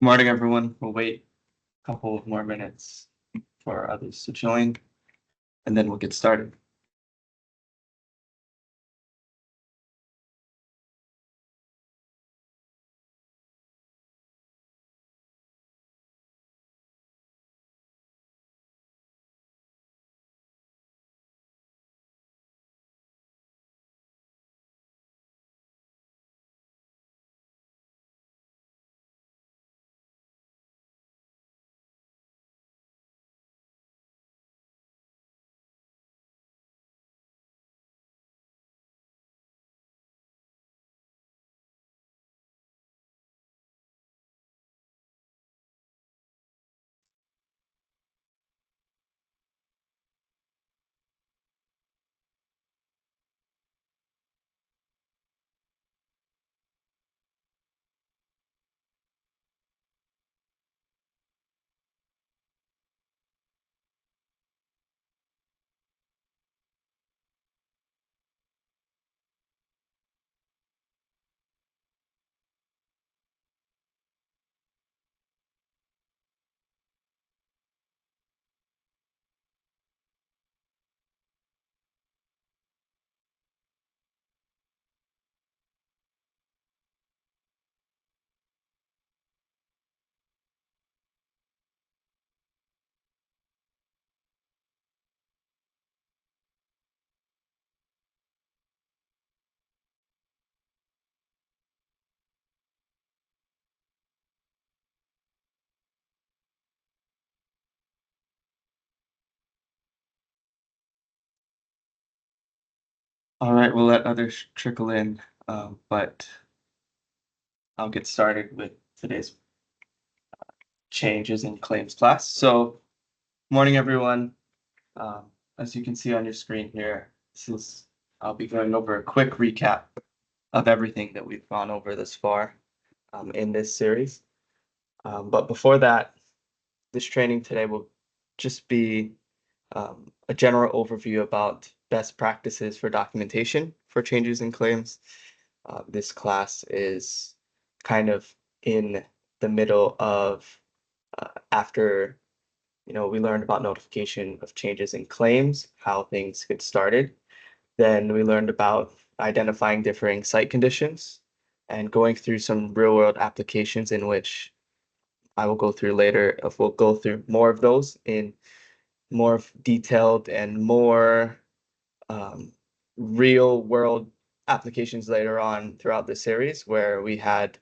Morning, everyone. We'll wait a couple of more minutes for others to join, and then we'll get started. All right, we'll let others trickle in, but I'll get started with today's changes in claims class. So, morning, everyone. As you can see on your screen here, I'll be going over a quick recap of everything that we've gone over this far in this series. But before that, this training today will just be a general overview about best practices for documentation for changes in claims. This class is kind of in the middle of after we learned about notification of changes in claims, how things get started. Then we learned about identifying differing site conditions and going through some real world applications in which I will go through later. We'll go through more of those in more detailed and more real world applications later on throughout the series where we had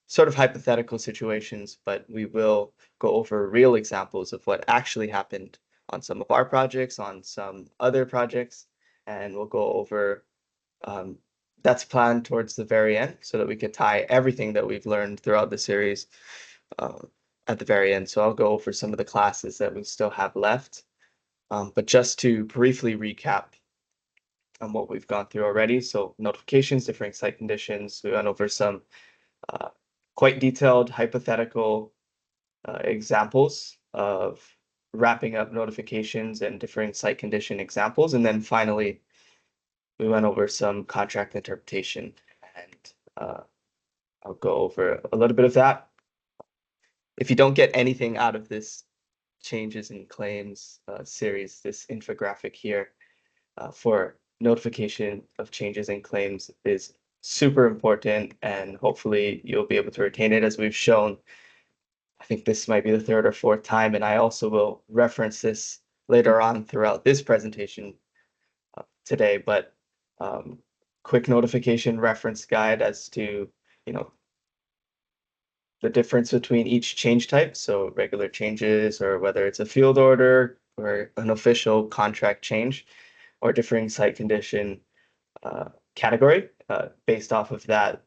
sort of hypothetical situations, but we will go over real examples of what actually happened on some of our projects, on some other projects, and we'll go over that's planned towards the very end so that we can tie everything that we've learned throughout the series at the very end. So I'll go over some of the classes that we still have left. But just to briefly recap on what we've gone through already. So notifications, differing site conditions. We went over some quite detailed hypothetical examples of wrapping up notifications and differing site condition examples. And then finally, we went over some contract interpretation, and I'll go over a little bit of that. If you don't get anything out of this changes in claims series, this infographic here for notification of changes in claims is super important, and hopefully you'll be able to retain it as we've shown. I think this might be the third or fourth time, and I also will reference this later on throughout this presentation today, but quick notification reference guide as to, the difference between each change type, so regular changes or whether it's a field order or an official contract change or differing site condition category based off of that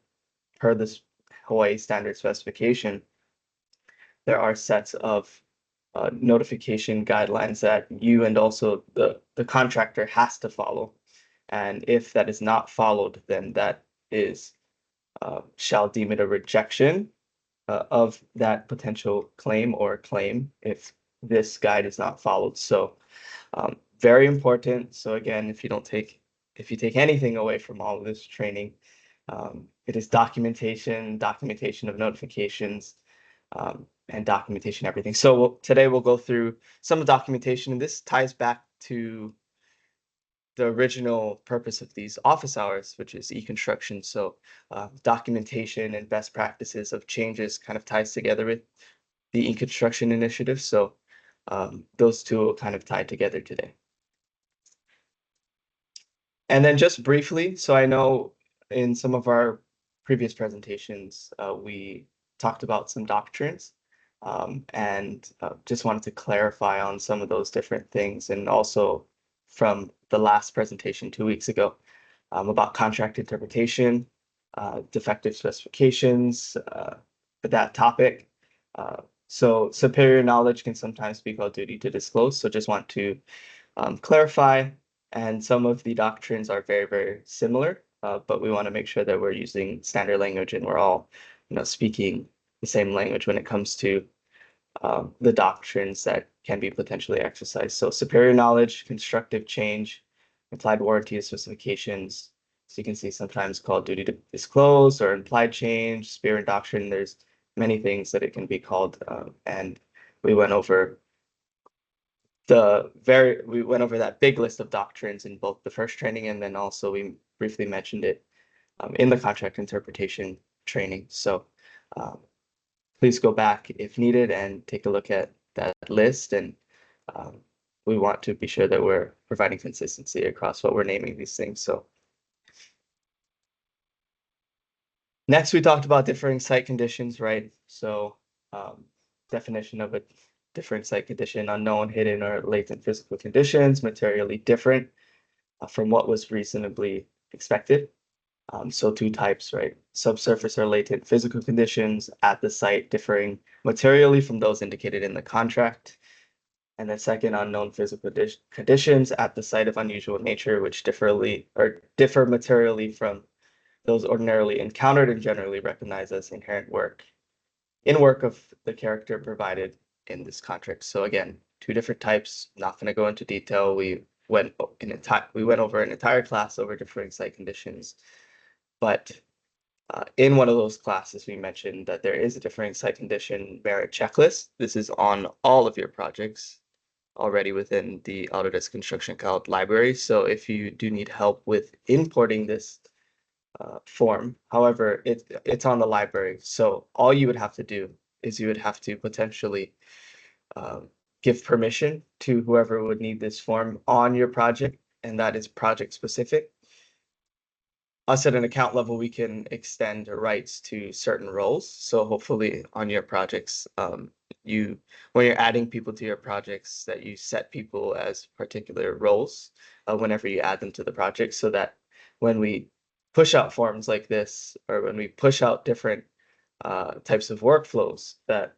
per this Hawaii standard specification. There are sets of notification guidelines that you and also the contractor has to follow. And if that is not followed, then that is shall deem it a rejection of that potential claim or claim if this guide is not followed. So very important. So again, if you take anything away from all of this training, it is documentation of notifications, and documentation, everything. So today we'll go through some of the documentation, and this ties back to the original purpose of these office hours, which is e-construction. So documentation and best practices of changes kind of ties together with the e-construction initiative. So those two will kind of tie together today. And then just briefly, so I know in some of our previous presentations, we talked about some doctrines, and just wanted to clarify on some of those different things, and also from the last presentation 2 weeks ago, about contract interpretation, defective specifications, that topic. So superior knowledge can sometimes be called duty to disclose. So just want to clarify, and some of the doctrines are very, very similar, but we want to make sure that we're using standard language and we're all, speaking the same language when it comes to the doctrines that can be potentially exercised. So superior knowledge, constructive change, implied warranty of specifications. So you can see sometimes called duty to disclose or implied change, spirit doctrine. There's many things that it can be called, and we went over that big list of doctrines in both the first training, and then also we briefly mentioned it in the contract interpretation training. So please go back if needed and take a look at that list. And we want to be sure that we're providing consistency across what we're naming these things. So next, we talked about differing site conditions, right? So definition of a different site condition: unknown, hidden, or latent physical conditions, materially different from what was reasonably expected. So two types, right? Subsurface or latent physical conditions at the site differing materially from those indicated in the contract. And then second, unknown physical conditions at the site of unusual nature, which differ materially from those ordinarily encountered and generally recognized as inherent work of the character provided in this contract. So again, two different types. Not going to go into detail. We went over an entire class over differing site conditions, but in one of those classes, we mentioned that there is a differing site condition merit checklist. This is on all of your projects already within the Autodesk Construction Cloud library. So if you do need help with importing this form, however, it's on the library. So all you would have to do is you would have to potentially give permission to whoever would need this form on your project, and that is project specific. Us at an account level, we can extend rights to certain roles. So hopefully on your projects, when you're adding people to your projects, that you set people as particular roles whenever you add them to the project, so that when we push out forms like this, or when we push out different types of workflows, that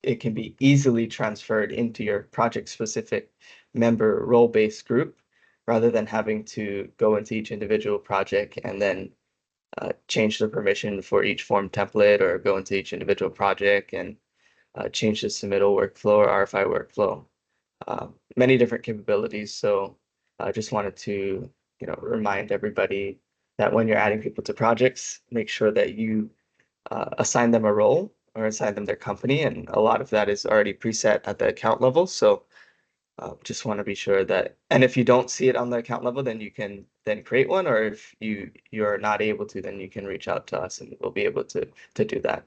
it can be easily transferred into your project specific member role-based group, rather than having to go into each individual project and then change the permission for each form template, or go into each individual project and change the submittal workflow or RFI workflow. Many different capabilities. So I just wanted to remind everybody that when you're adding people to projects, make sure that you assign them a role or assign them their company, and a lot of that is already preset at the account level. So just want to be sure that, and if you don't see it on the account level, then you can then create one, or if you're not able to, then you can reach out to us and we'll be able to do that.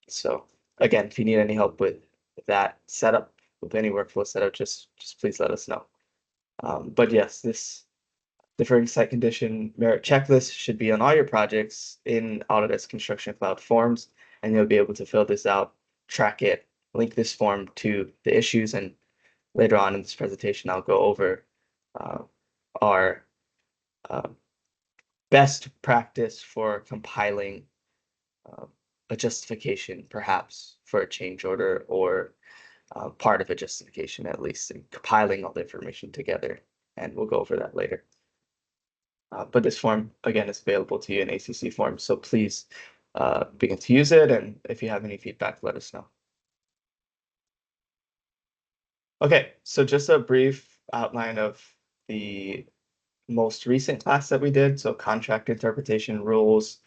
So again, if you need any help with that setup, with any workflow setup, just please let us know. But yes, this differing site condition merit checklist should be on all your projects in Autodesk Construction Cloud forms, and you'll be able to fill this out, track it, link this form to the issues, and later on in this presentation, I'll go over our best practice for compiling a justification, perhaps for a change order, or part of a justification at least, and compiling all the information together. And we'll go over that later. But this form, again, is available to you in ACC form. So please begin to use it. And if you have any feedback, let us know. Okay, so just a brief outline of the most recent class that we did. So contract interpretation rules.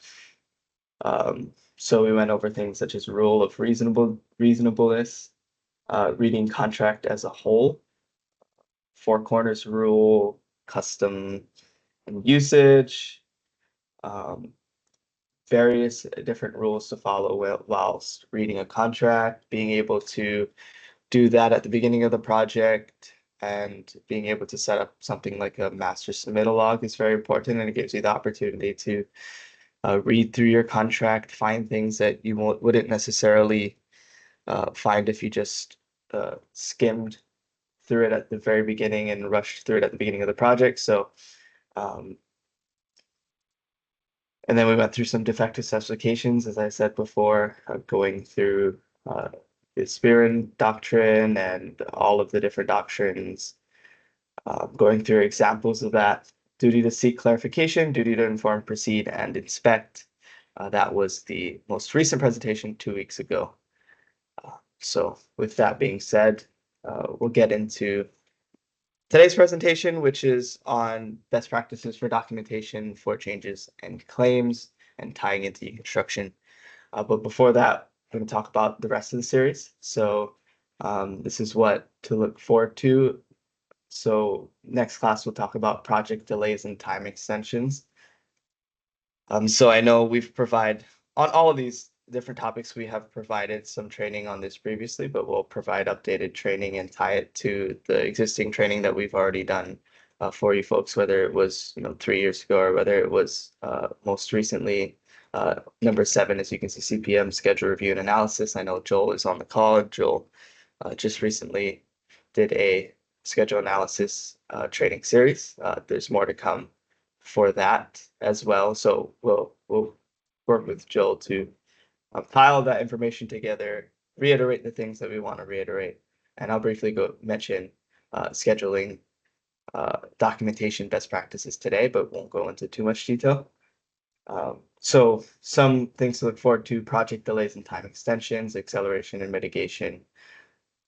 So we went over things such as rule of reasonableness, reading contract as a whole, four corners rule, custom and usage, um, various different rules to follow whilst reading a contract, being able to do that at the beginning of the project, and being able to set up something like a master submittal log is very important, and it gives you the opportunity to read through your contract, find things that you wouldn't necessarily find if you just skimmed through it at the very beginning and rushed through it at the beginning of the project. So, and then we went through some defective specifications, as I said before, going through the Spearman doctrine and all of the different doctrines, going through examples of that. Duty to seek clarification, duty to inform, proceed, and inspect. That was the most recent presentation 2 weeks ago. So with that being said, we'll get into today's presentation, which is on best practices for documentation for changes and claims and tying into e-construction. But before that, we're going to talk about the rest of the series. So this is what to look forward to. So next class, we'll talk about project delays and time extensions. So I know we've provided on all of these different topics, we have provided some training on this previously, but we'll provide updated training and tie it to the existing training that we've already done for you folks, whether it was 3 years ago or whether it was most recently number 7, as you can see, CPM schedule review and analysis. I know Joel is on the call. Joel just recently did a schedule analysis training series. There's more to come for that as well. So we'll work with Joel to pile that information together, reiterate the things that we want to reiterate, and I'll briefly mention scheduling documentation best practices today, but won't go into too much detail. So some things to look forward to: project delays and time extensions, acceleration and mitigation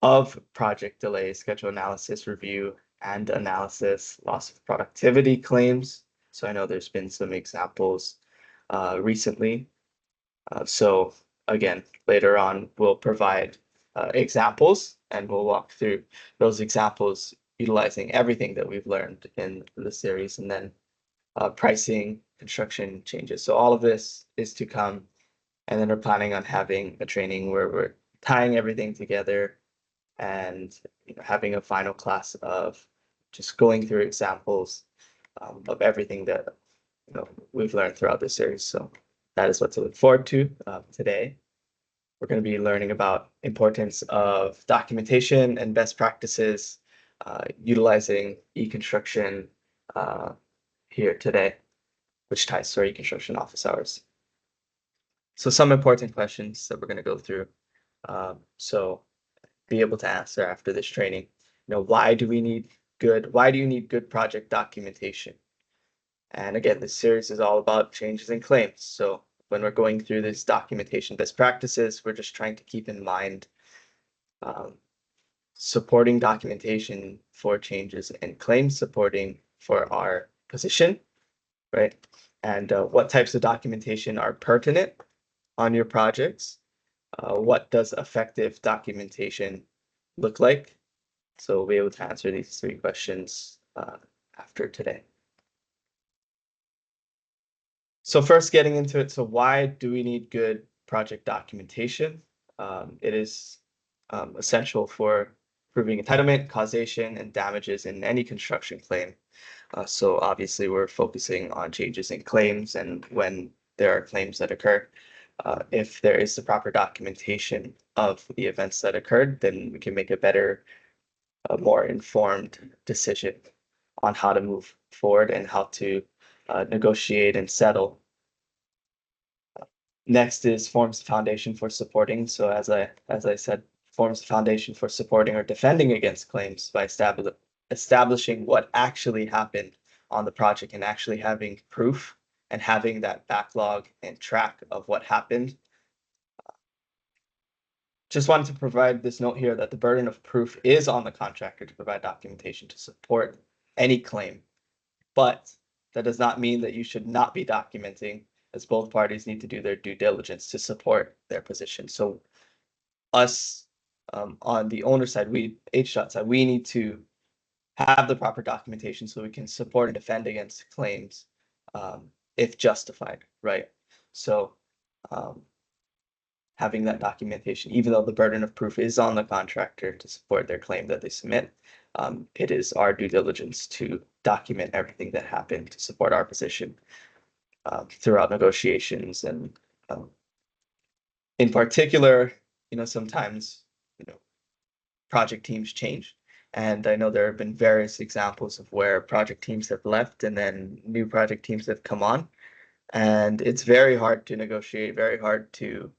of project delays, schedule analysis, review and analysis, loss of productivity claims. So I know there's been some examples recently. So again, later on, we'll provide examples and we'll walk through those examples utilizing everything that we've learned in the series, and then pricing, construction changes. So all of this is to come. And then we're planning on having a training where we're tying everything together and having a final class of just going through examples of everything that we've learned throughout this series. So that is what to look forward to today. We're going to be learning about importance of documentation and best practices utilizing e-construction here today, which ties to our e-construction office hours. So some important questions that we're going to go through. So be able to answer after this training. Why do you need good project documentation? And again, this series is all about changes and claims. So when we're going through this documentation best practices, we're just trying to keep in mind supporting documentation for changes and claims supporting for our position, right? And what types of documentation are pertinent on your projects? What does effective documentation look like? So we'll be able to answer these 3 questions after today. So first, getting into it. So why do we need good project documentation? It is essential for proving entitlement, causation, and damages in any construction claim. So obviously, we're focusing on changes in claims, and when there are claims that occur, if there is the proper documentation of the events that occurred, then we can make a better, more informed decision on how to move forward and how to negotiate and settle. Next is forms the foundation for supporting. So as I said, forms the foundation for supporting or defending against claims by establishing what actually happened on the project and actually having proof and having that backlog and track of what happened. Just wanted to provide this note here that the burden of proof is on the contractor to provide documentation to support any claim, but that does not mean that you should not be documenting as both parties need to do their due diligence to support their position. So us on the owner side, HDOT side, we need to have the proper documentation so we can support and defend against claims if justified, right? So um, having that documentation, even though the burden of proof is on the contractor to support their claim that they submit, it is our due diligence to document everything that happened to support our position throughout negotiations. And in particular, sometimes, project teams change. And I know there have been various examples of where project teams have left and then new project teams have come on. And it's very hard to negotiate, very hard to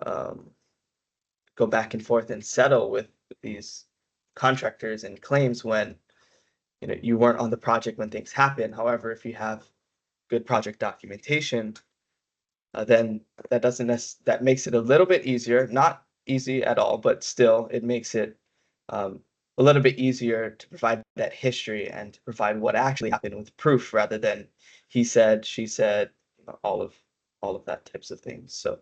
go back and forth and settle with these contractors and claims when you weren't on the project when things happen. However, if you have good project documentation, then that makes it a little bit easier. Not easy at all, but still, it makes it a little bit easier to provide that history and to provide what actually happened with proof rather than he said, she said, all of that types of things. So,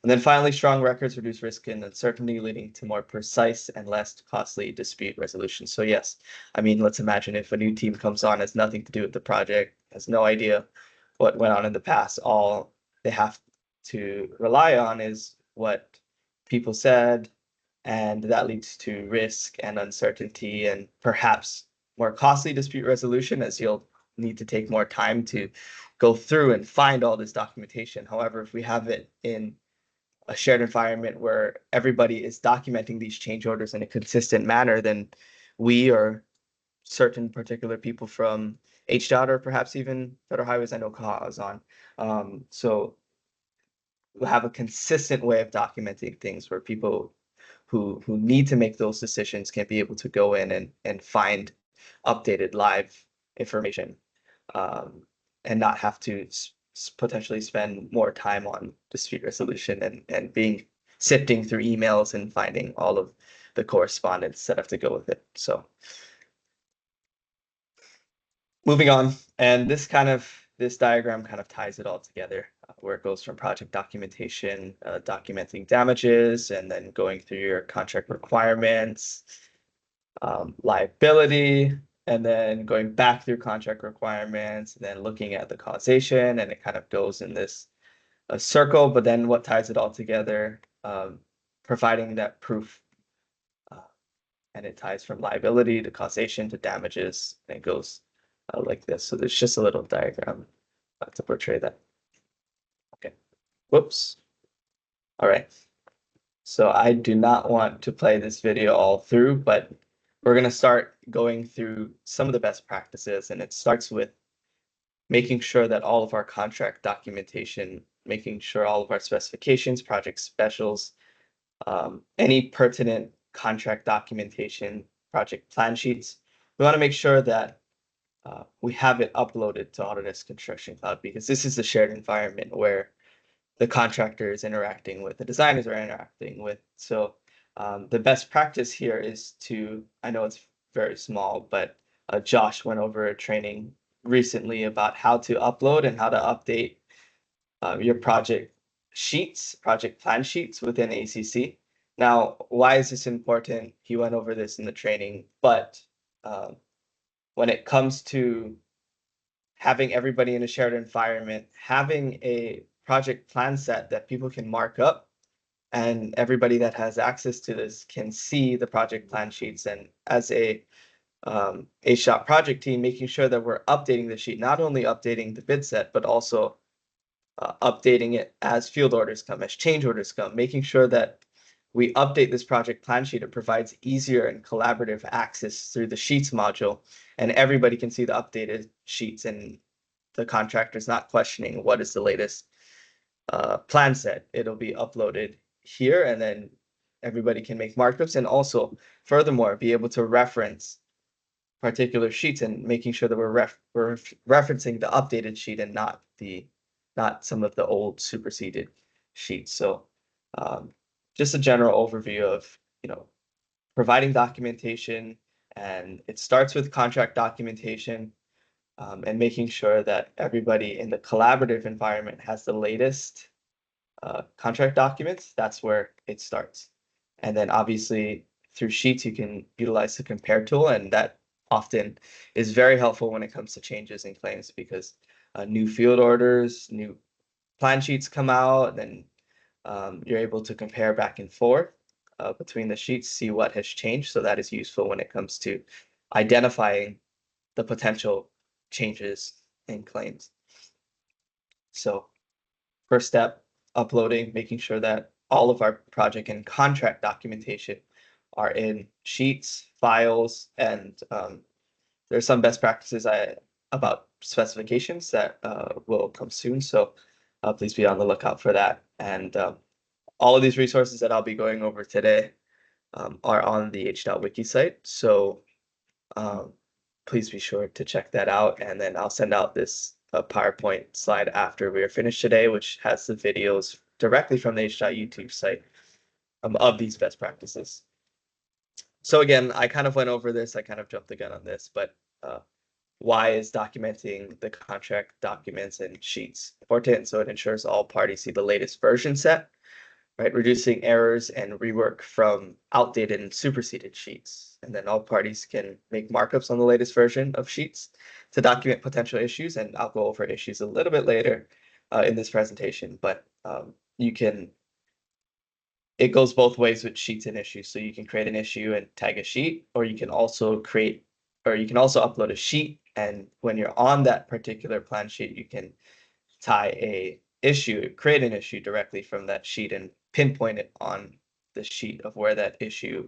and then finally, strong records reduce risk and uncertainty, leading to more precise and less costly dispute resolution. So yes, I mean, let's imagine if a new team comes on, has nothing to do with the project, has no idea what went on in the past. All they have to rely on is what people said, and that leads to risk and uncertainty and perhaps more costly dispute resolution, as you'll need to take more time to go through and find all this documentation. However, if we have it in a shared environment where everybody is documenting these change orders in a consistent manner, then we or certain particular people from HDOT or perhaps even Federal Highways, I know Kaha is on. So we'll have a consistent way of documenting things where people who need to make those decisions can be able to go in and find updated live information and not have to potentially spend more time on dispute resolution and being sifting through emails and finding all of the correspondence that have to go with it. So moving on, and this diagram kind of ties it all together, where it goes from project documentation, documenting damages, and then going through your contract requirements, liability, and then going back through contract requirements, and then looking at the causation, and it kind of goes in this circle. But then what ties it all together, providing that proof, and it ties from liability to causation to damages, and it goes like this. So there's just a little diagram to portray that. Okay. Whoops. All right. So I do not want to play this video all through, but we're going to start going through some of the best practices, and it starts with making sure that all of our contract documentation, making sure all of our specifications, project specials, any pertinent contract documentation, project plan sheets, we want to make sure that we have it uploaded to Autodesk Construction Cloud, because this is a shared environment where the contractor is interacting with, the designers are interacting with. So the best practice here is I know it's very small, but Josh went over a training recently about how to upload and how to update your project plan sheets within ACC. Now, why is this important? He went over this in the training, but when it comes to having everybody in a shared environment, having a project plan set that people can mark up, and everybody that has access to this can see the project plan sheets. And as a HDOT project team, making sure that we're updating the sheet, not only updating the bid set, but also updating it as field orders come, as change orders come, making sure that we update this project plan sheet. It provides easier and collaborative access through the Sheets module, and everybody can see the updated sheets, and the contractor's not questioning what is the latest plan set. It'll be uploaded here, and then everybody can make markups, and also furthermore be able to reference particular sheets and making sure that we're referencing the updated sheet and not some of the old superseded sheets. So just a general overview of providing documentation, and it starts with contract documentation. and making sure that everybody in the collaborative environment has the latest contract documents. That's where it starts. And then obviously through Sheets, you can utilize the compare tool, and that often is very helpful when it comes to changes in claims because new field orders, new plan sheets come out, and you're able to compare back and forth between the sheets, see what has changed. So that is useful when it comes to identifying the potential changes in claims. So first step, uploading, making sure that all of our project and contract documentation are in sheets, files, and there's some best practices about specifications that will come soon. So please be on the lookout for that. And all of these resources that I'll be going over today are on the H.Wiki site. So please be sure to check that out. And then I'll send out this PowerPoint slide after we are finished today, which has the videos directly from the H.YouTube site of these best practices. So again, I kind of went over this, I kind of jumped the gun on this, but why is documenting the contract documents and sheets important? So it ensures all parties see the latest version set, right? Reducing errors and rework from outdated and superseded sheets. And then all parties can make markups on the latest version of sheets to document potential issues. And I'll go over issues a little bit later in this presentation, but it goes both ways with sheets and issues. So you can create an issue and tag a sheet, or you can also upload a sheet. And when you're on that particular plan sheet, you can create an issue directly from that sheet and pinpoint it on the sheet of where that issue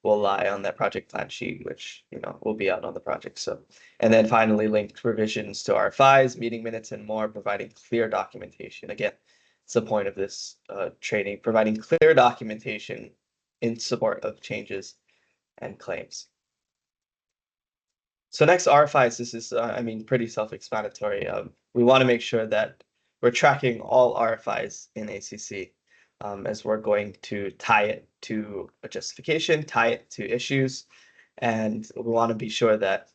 will lie on that project plan sheet, which will be out on the project. So, and then finally link revisions to RFIs, meeting minutes, and more, providing clear documentation. Again, it's the point of this training, providing clear documentation in support of changes and claims. So next, RFIs. This is, pretty self-explanatory. We want to make sure that we're tracking all RFIs in ACC, as we're going to tie it to a justification, tie it to issues, and we want to be sure that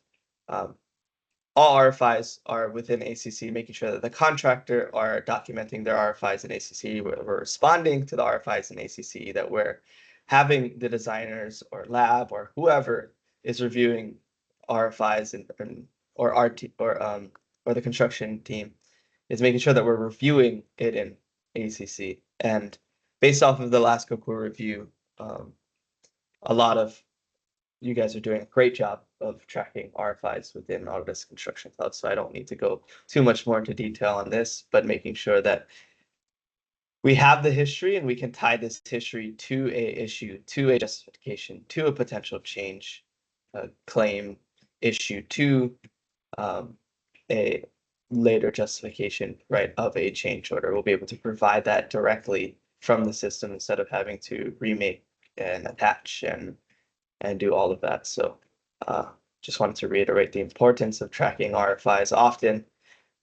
all RFIs are within ACC, making sure that the contractor are documenting their RFIs in ACC, we're responding to the RFIs in ACC, that we're having the designers or lab or whoever is reviewing RFIs or the construction team is making sure that we're reviewing it in ACC. And based off of the last Kokura review, a lot of you guys are doing a great job of tracking RFIs within Autodesk Construction Cloud. So I don't need to go too much more into detail on this, but making sure that we have the history and we can tie this history to a issue, to a justification, to a potential change, claim, issue, to a later justification, right, of a change order. We'll be able to provide that directly from the system instead of having to remake and attach and do all of that. So just wanted to reiterate the importance of tracking RFIs. Often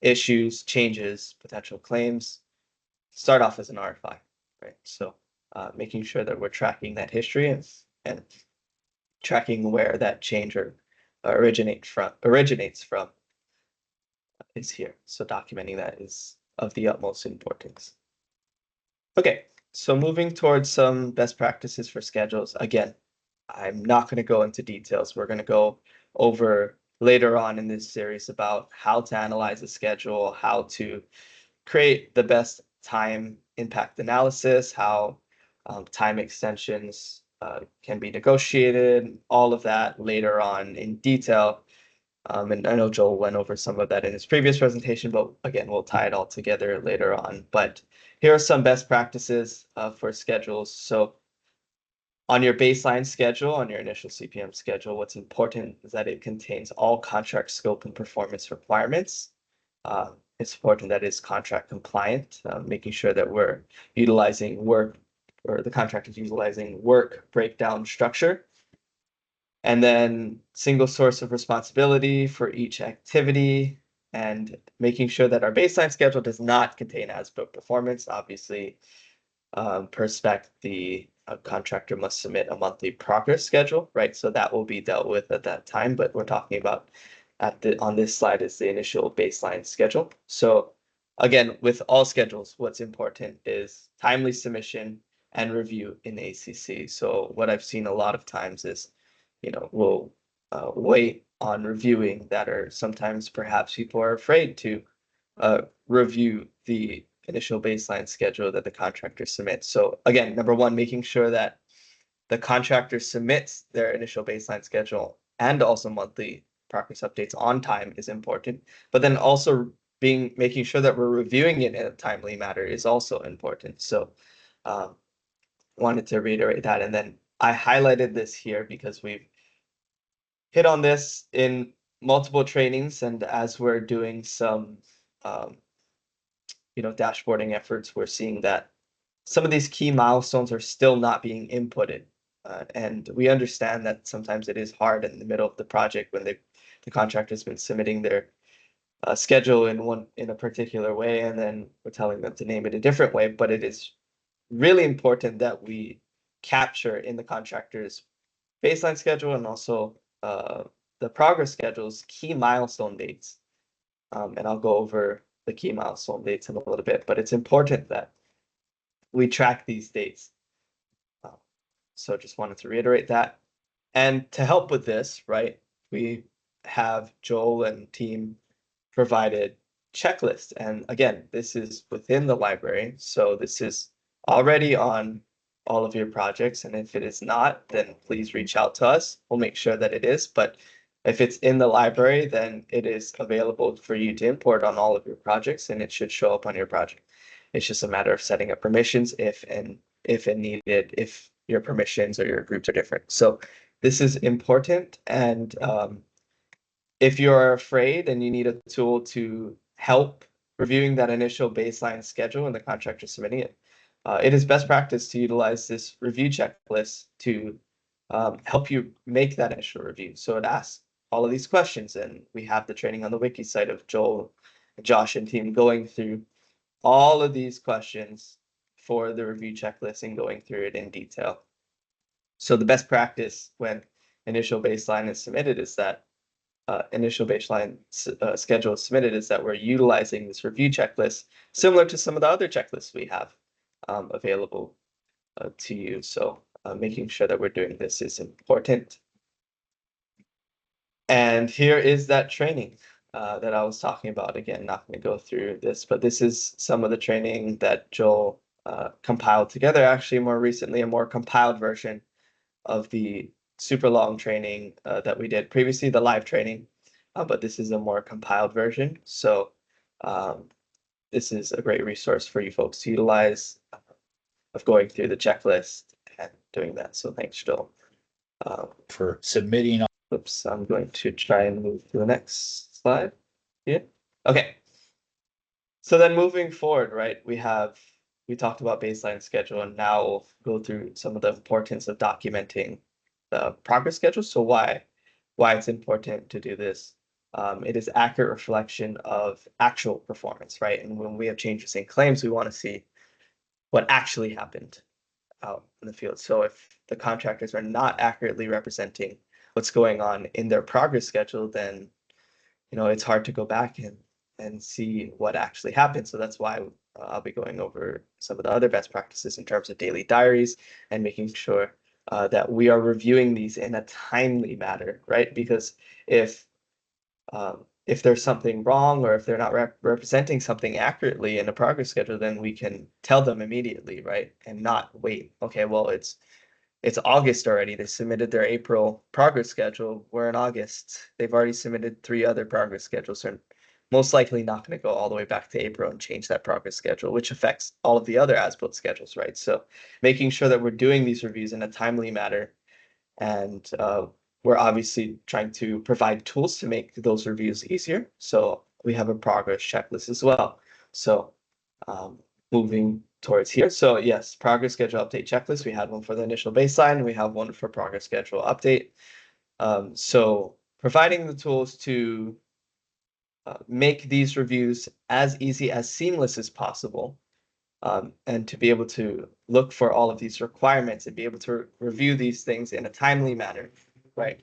issues, changes, potential claims start off as an RFI, right? So making sure that we're tracking that history and tracking where that change originates from is here. So documenting that is of the utmost importance. Okay, so moving towards some best practices for schedules. Again, I'm not going to go into details. We're going to go over later on in this series about how to analyze a schedule, how to create the best time impact analysis, how time extensions can be negotiated, all of that later on in detail. And I know Joel went over some of that in his previous presentation, but again, we'll tie it all together later on. But here are some best practices for schedules. So on your baseline schedule, on your initial CPM schedule, what's important is that it contains all contract scope and performance requirements. It's important that it's contract compliant, making sure that we're utilizing work, or the contract is utilizing work breakdown structure. And then single source of responsibility for each activity, and making sure that our baseline schedule does not contain as-built performance. Obviously, per spec, the contractor must submit a monthly progress schedule, right? So that will be dealt with at that time, but we're talking about on this slide is the initial baseline schedule. So again, with all schedules, what's important is timely submission and review in ACC. So what I've seen a lot of times is, we'll wait on reviewing that, or sometimes perhaps people are afraid to review the initial baseline schedule that the contractor submits. So again, number one, making sure that the contractor submits their initial baseline schedule and also monthly progress updates on time is important. But then also making sure that we're reviewing it in a timely manner is also important. So wanted to reiterate that. And then I highlighted this here because we've hit on this in multiple trainings, and as we're doing some dashboarding efforts, we're seeing that some of these key milestones are still not being inputted. And we understand that sometimes it is hard in the middle of the project when the contractor's been submitting their schedule in a particular way, and then we're telling them to name it a different way. But it is really important that we capture in the contractor's baseline schedule and also the progress schedules key milestone dates. And I'll go over the key milestone dates in a little bit, but it's important that we track these dates. So just wanted to reiterate that. And to help with this, right, we have Joel and team provided checklist. And again, this is within the library. So this is already on all of your projects. And if it is not, then please reach out to us. We'll make sure that it is. But if it's in the library, then it is available for you to import on all of your projects, and it should show up on your project. It's just a matter of setting up permissions if needed, if your permissions or your groups are different. So this is important. And if you're afraid and you need a tool to help reviewing that initial baseline schedule and the contractor submitting it, it is best practice to utilize this review checklist to help you make that initial review. So it asks all of these questions, and we have the training on the wiki site of Joel, Josh, and team going through all of these questions for the review checklist and going through it in detail. So the best practice when initial baseline is submitted is that initial baseline schedule is submitted is that we're utilizing this review checklist similar to some of the other checklists we have available to you. So making sure that we're doing this is important. And here is that training that I was talking about. Again, not going to go through this, but this is some of the training that Joel compiled together. Actually, more recently, a more compiled version of the super long training that we did previously, the live training, but this is a more compiled version. So this is a great resource for you folks to utilize of going through the checklist and doing that. So thanks, Joel. For submitting. Oops, I'm going to try and move to the next slide. Yeah. Okay. So then moving forward, right, we talked about baseline schedule, and now we'll go through some of the importance of documenting the progress schedule. So why it's important to do this. It is accurate reflection of actual performance, right? And when we have changes in claims, we want to see what actually happened out in the field. So if the contractors are not accurately representing what's going on in their progress schedule, then it's hard to go back and see what actually happened. So that's why I'll be going over some of the other best practices in terms of daily diaries and making sure that we are reviewing these in a timely manner, right? Because if there's something wrong or if they're not representing something accurately in a progress schedule, then we can tell them immediately, right? And not wait. Okay, well, it's August already. They submitted their April progress schedule. We're in August. They've already submitted 3 other progress schedules. So most likely not going to go all the way back to April and change that progress schedule, which affects all of the other as-built schedules, right? So making sure that we're doing these reviews in a timely manner, and we're obviously trying to provide tools to make those reviews easier. So we have a progress checklist as well. So moving towards here. So yes, progress schedule update checklist. We had one for the initial baseline. We have one for progress schedule update. So providing the tools to make these reviews as easy, as seamless as possible, and to be able to look for all of these requirements and be able to review these things in a timely manner, right?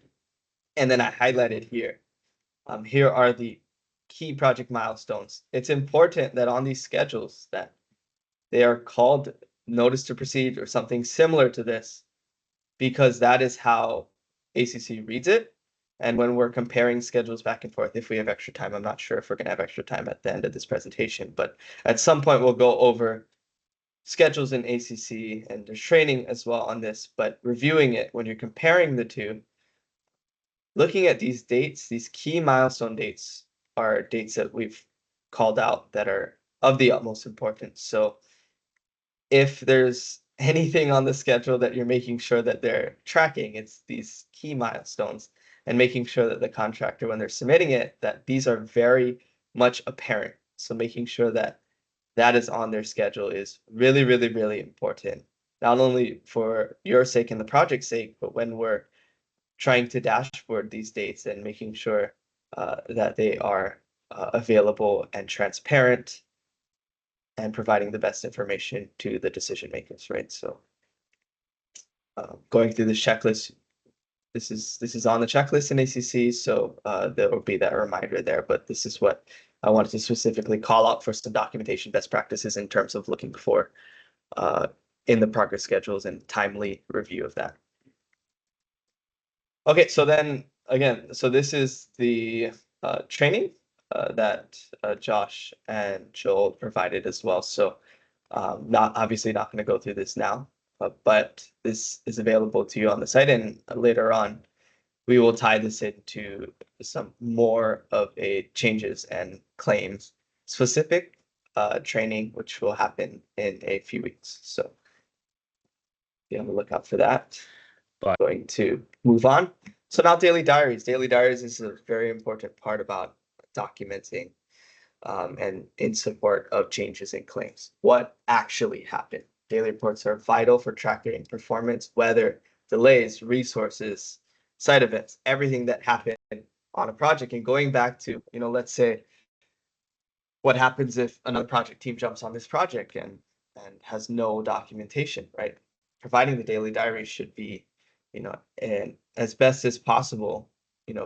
And then I highlighted here Here are the key project milestones. It's important that on these schedules that they are called notice to proceed or something similar to this, because that is how ACC reads it. And when we're comparing schedules back and forth, if we have extra time, I'm not sure if we're gonna have extra time at the end of this presentation, but at some point we'll go over schedules in ACC, and there's training as well on this, but reviewing it when you're comparing the two, looking at these dates, these key milestone dates are dates that we've called out that are of the utmost importance. So if there's anything on the schedule that you're making sure that they're tracking, it's these key milestones, and making sure that the contractor, when they're submitting it, that these are very much apparent. So making sure that that is on their schedule is really, really, really important. Not only for your sake and the project's sake, but when we're trying to dashboard these dates and making sure that they are available and transparent and providing the best information to the decision makers, right? So going through this checklist, this is on the checklist in ACC, so there will be that reminder there, but this is what I wanted to specifically call out for some documentation best practices in terms of looking for in the progress schedules and timely review of that. Okay, so then again, so this is the training that Josh and Joel provided as well. So not obviously not going to go through this now, but this is available to you on the site, and later on we will tie this into some more of a changes and claims specific training, which will happen in a few weeks. So be on the lookout for that. Bye. Going to move on. So now daily diaries. Daily diaries is a very important part about documenting and in support of changes in claims. What actually happened? Daily reports are vital for tracking performance, weather, delays, resources, site events, everything that happened on a project. And going back to, let's say, what happens if another project team jumps on this project and has no documentation, right? Providing the daily diary should be, and as best as possible,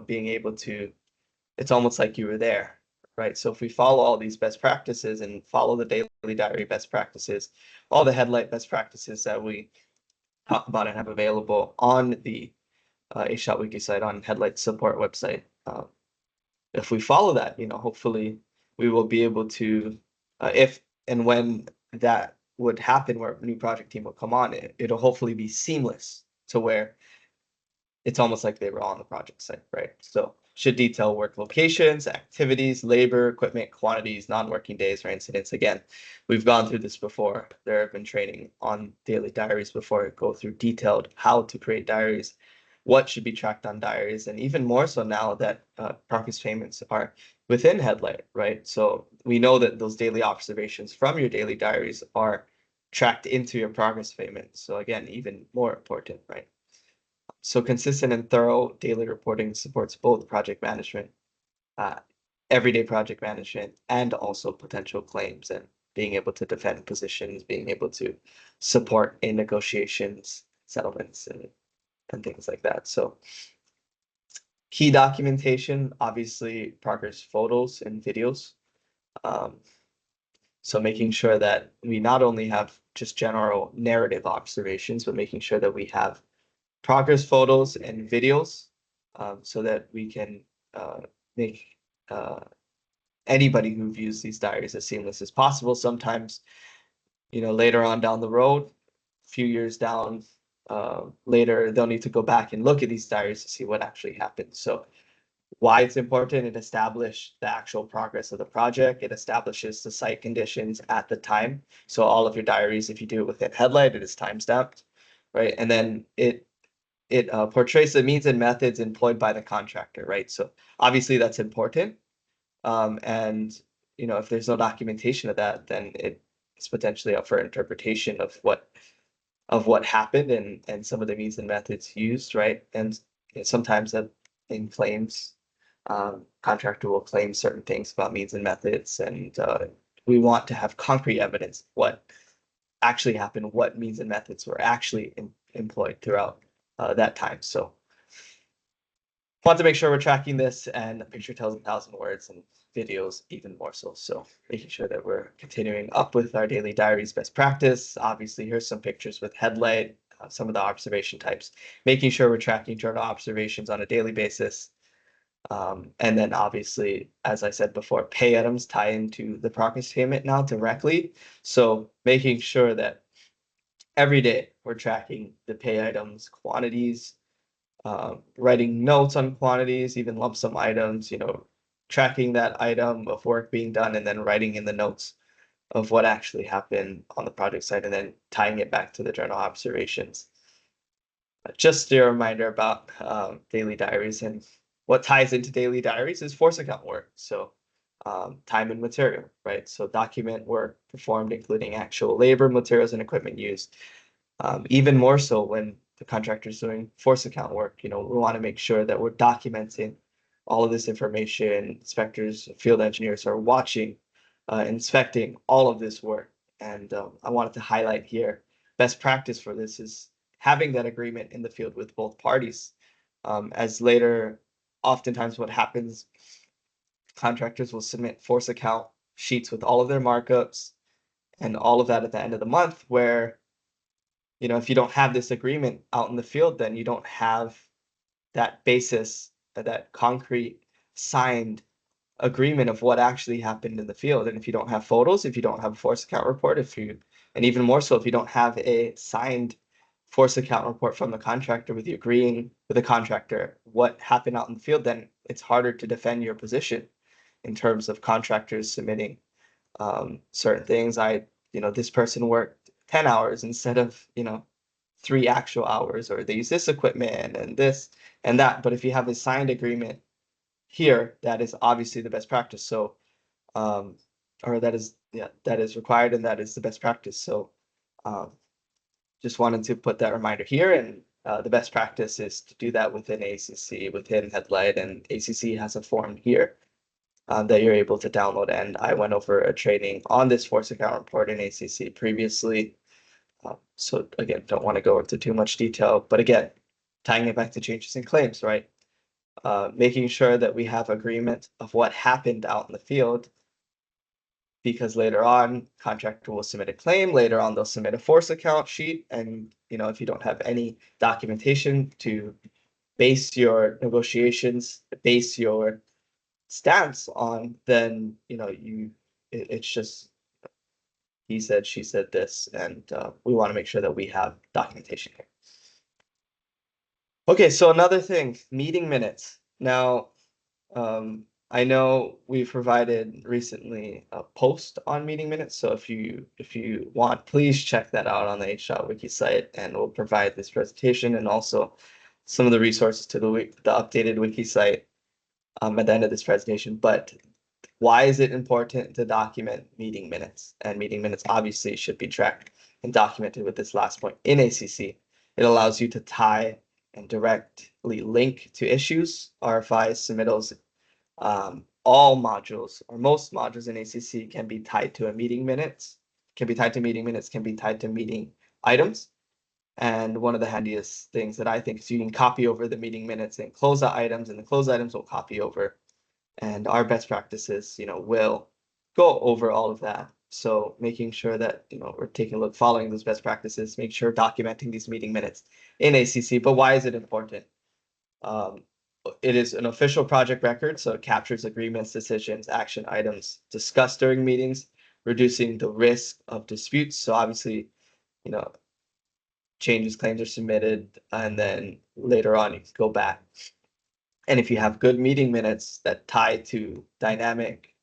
being able to, it's almost like you were there, right? So if we follow all these best practices and follow the daily diary best practices, all the headlight best practices that we talk about and have available on the A-Shot Wiki site, on Headlight support website, if we follow that, hopefully we will be able to, if and when that would happen, where a new project team will come on, it'll hopefully be seamless to where it's almost like they were on the project site, right? So should detail work locations, activities, labor, equipment, quantities, non-working days, or incidents. Again, we've gone through this before. There have been training on daily diaries before, go through detailed how to create diaries, what should be tracked on diaries, and even more so now that progress payments are within Headlight, right? So we know that those daily observations from your daily diaries are tracked into your progress payment. So again, even more important, right? So consistent and thorough daily reporting supports both project management, everyday project management, and also potential claims, and being able to defend positions, being able to support in negotiations, settlements, and things like that. So key documentation, obviously progress photos and videos. So making sure that we not only have just general narrative observations, but making sure that we have progress photos and videos, so that we can make anybody who views these diaries as seamless as possible. Sometimes, later on down the road, a few years down later, they'll need to go back and look at these diaries to see what actually happened. So why it's important, it establishes the actual progress of the project. It establishes the site conditions at the time. So all of your diaries, if you do it within Headlight, it is time-stamped, right? And then it portrays the means and methods employed by the contractor, right? So obviously that's important. And if there's no documentation of that, then it's potentially up for interpretation of what happened and some of the means and methods used, right? And sometimes that in claims, contractor will claim certain things about means and methods, and we want to have concrete evidence what actually happened, what means and methods were actually employed throughout that time. So want to make sure we're tracking this, and a picture tells 1,000 words, and videos even more so. So making sure that we're continuing up with our daily diaries best practice. Obviously, here's some pictures with headlight, some of the observation types, making sure we're tracking journal observations on a daily basis. And then obviously, as I said before, pay items tie into the progress payment now directly. So making sure that every day we're tracking the pay items, quantities, writing notes on quantities, even lump sum items, tracking that item of work being done and then writing in the notes of what actually happened on the project site and then tying it back to the journal observations. Just a reminder about daily diaries, and what ties into daily diaries is force account work. So time and material, right? So document work performed, including actual labor, materials, and equipment used. Even more so when the contractor is doing force account work, we want to make sure that we're documenting all of this information. Inspectors, field engineers are watching, inspecting all of this work. And I wanted to highlight here, best practice for this is having that agreement in the field with both parties. As later, oftentimes what happens, contractors will submit force account sheets with all of their markups and all of that at the end of the month, where if you don't have this agreement out in the field, then you don't have that basis, that concrete signed agreement of what actually happened in the field. And if you don't have photos, if you don't have a force account report, and even more so, if you don't have a signed force account report from the contractor with you agreeing with the contractor what happened out in the field, then it's harder to defend your position in terms of contractors submitting certain things. This person worked 10 hours instead of, 3 actual hours, or they use this equipment and this and that. But if you have a signed agreement here, that is obviously the best practice. So, or that is required, and that is the best practice. So, just wanted to put that reminder here. And the best practice is to do that within ACC, within Headlight, and ACC has a form here that you're able to download. And I went over a training on this force account report in ACC previously. So again, don't want to go into too much detail, but again, tying it back to changes in claims, right? Making sure that we have agreement of what happened out in the field, because later on, contractor will submit a claim. Later on, they'll submit a force account sheet, and if you don't have any documentation to base your negotiations, base your stance on, then it's just he said, she said this, and we want to make sure that we have documentation here. Okay, so another thing, meeting minutes. Now, I know we've provided recently a post on meeting minutes, so if you want, please check that out on the H.Wiki site, and we'll provide this presentation and also some of the resources to the updated wiki site at the end of this presentation. But why is it important to document meeting minutes? And meeting minutes obviously should be tracked and documented with this last point in ACC. It allows you to tie and directly link to issues, RFIs, submittals. All modules, or most modules in ACC, can be tied to meeting minutes, can be tied to meeting items. And one of the handiest things that I think is you can copy over the meeting minutes and close out items, and the close items will copy over. And our best practices, will go over all of that. So making sure that, we're taking a look, following those best practices, make sure documenting these meeting minutes in ACC. But why is it important? It is an official project record, so it captures agreements, decisions, action items discussed during meetings, reducing the risk of disputes. So obviously, changes, claims are submitted, and then later on you can go back. And if you have good meeting minutes that tie to dynamic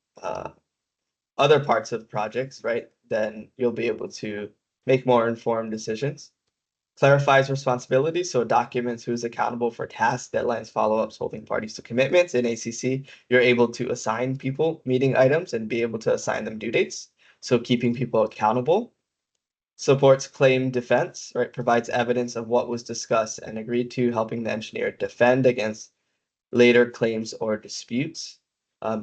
other parts of projects, right, then you'll be able to make more informed decisions. Clarifies responsibilities, so documents who's accountable for tasks, deadlines, follow-ups, holding parties to commitments. In ACC, you're able to assign people meeting items and be able to assign them due dates, so keeping people accountable. Supports claim defense, right, provides evidence of what was discussed and agreed to, helping the engineer defend against later claims or disputes.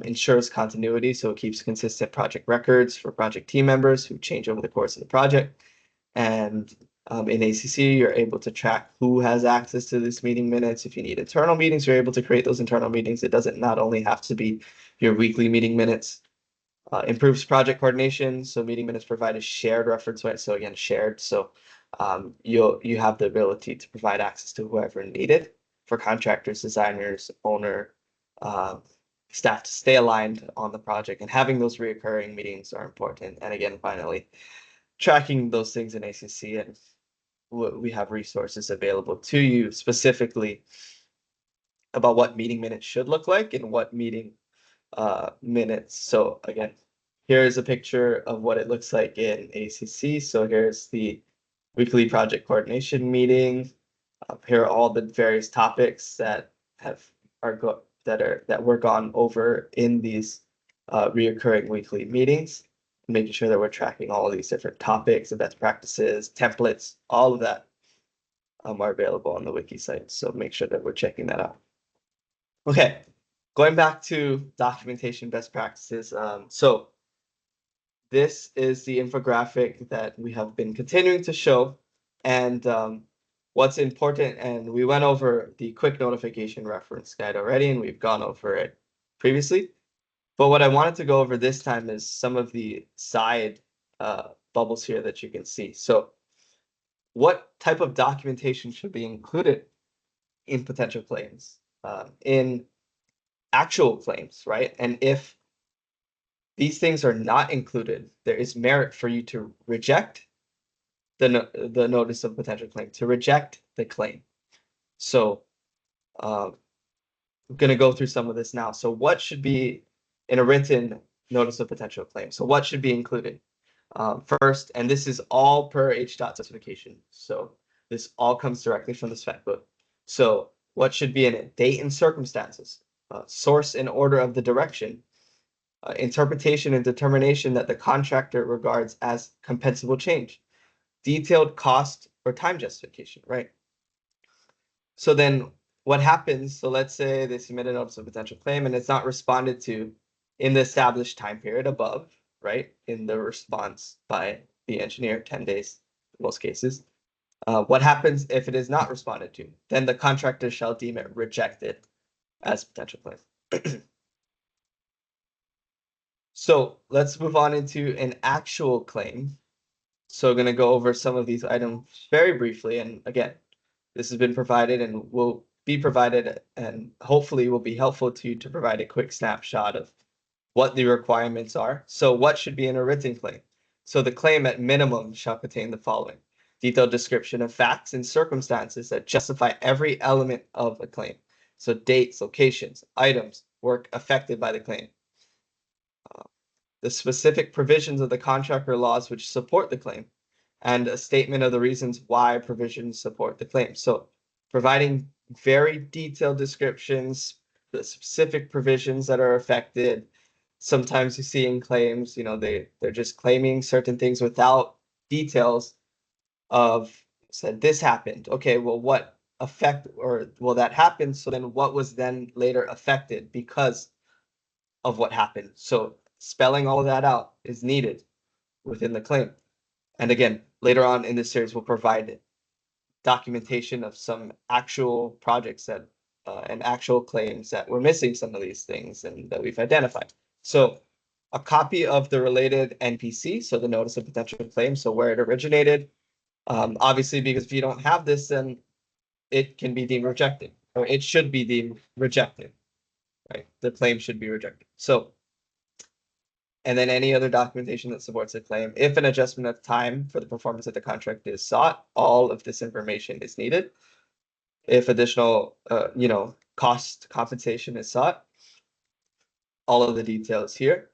Ensures continuity, so it keeps consistent project records for project team members who change over the course of the project. And In ACC, you're able to track who has access to this meeting minutes. If you need internal meetings, you're able to create those internal meetings. It doesn't not only have to be your weekly meeting minutes. Improves project coordination. So meeting minutes provide a shared reference point. So again, shared. So you have the ability to provide access to whoever needed for contractors, designers, owner, staff to stay aligned on the project. And having those reoccurring meetings are important. And again, finally, tracking those things in ACC, and we have resources available to you specifically about what meeting minutes should look like and what meeting minutes. So again, here's a picture of what it looks like in ACC. So here's the weekly project coordination meeting. Here are all the various topics that that were gone over in these reoccurring weekly meetings, making sure that we're tracking all of these different topics, the best practices, templates, all of that are available on the wiki site. So make sure that we're checking that out. Okay, going back to documentation best practices. So this is the infographic that we have been continuing to show, and what's important, and we went over the quick notification reference guide already, and we've gone over it previously. But what I wanted to go over this time is some of the side bubbles here that you can see. So what type of documentation should be included in potential claims, in actual claims, right? And if these things are not included, there is merit for you to reject the notice of potential claim, to reject the claim. So I'm going to go through some of this now. So what should be in a written notice of potential claim? So what should be included? First, and this is all per HDOT specification. So this all comes directly from the spec book. So what should be in it? Date and circumstances, source and order of the direction, interpretation and determination that the contractor regards as compensable change, detailed cost or time justification, right? So then what happens? So let's say they submit a notice of potential claim and it's not responded to in the established time period above, right? In the response by the engineer, 10 days in most cases. What happens if it is not responded to? Then the contractor shall deem it rejected as potential claim. So let's move on into an actual claim. So I'm going to go over some of these items very briefly. And again, this has been provided and will be provided and hopefully will be helpful to you to provide a quick snapshot of what the requirements are. So what should be in a written claim? So the claim at minimum shall contain the following: detailed description of facts and circumstances that justify every element of a claim. So dates, locations, items, work affected by the claim. The specific provisions of the contract or laws which support the claim, and a statement of the reasons why provisions support the claim. So providing very detailed descriptions, the specific provisions that are affected. Sometimes you see in claims, they're just claiming certain things without details of said this happened. Okay, well, what effect, or well, that happened. So then what was then later affected because of what happened? So spelling all of that out is needed within the claim. And again, later on in this series, we'll provide documentation of some actual projects that and actual claims that were missing some of these things and that we've identified. So a copy of the related NPC, so the notice of potential claim, so where it originated. Obviously, because if you don't have this, then it can be deemed rejected, or it should be deemed rejected, right? The claim should be rejected. So, and then any other documentation that supports the claim. If an adjustment of time for the performance of the contract is sought, all of this information is needed. If additional, cost compensation is sought, all of the details here.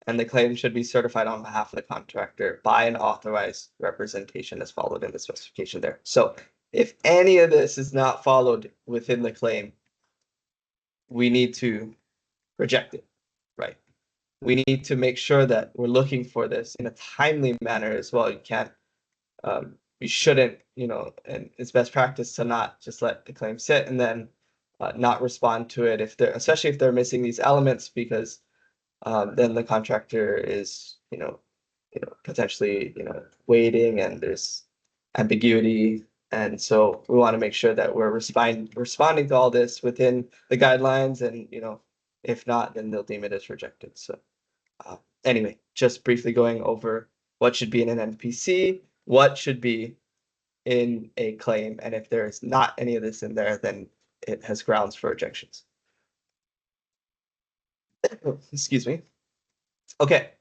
And the claim should be certified on behalf of the contractor by an authorized representation as followed in the specification there. So if any of this is not followed within the claim, we need to reject it, right? We need to make sure that we're looking for this in a timely manner as well. You can't, we shouldn't, and it's best practice to not just let the claim sit and then not respond to it especially if they're missing these elements, because then the contractor is, potentially, waiting, and there's ambiguity. And so we want to make sure that we're responding to all this within the guidelines, and if not, then they'll deem it as rejected. So anyway, just briefly going over what should be in an NPC, what should be in a claim, and if there is not any of this in there, then it has grounds for rejections. Excuse me. Okay,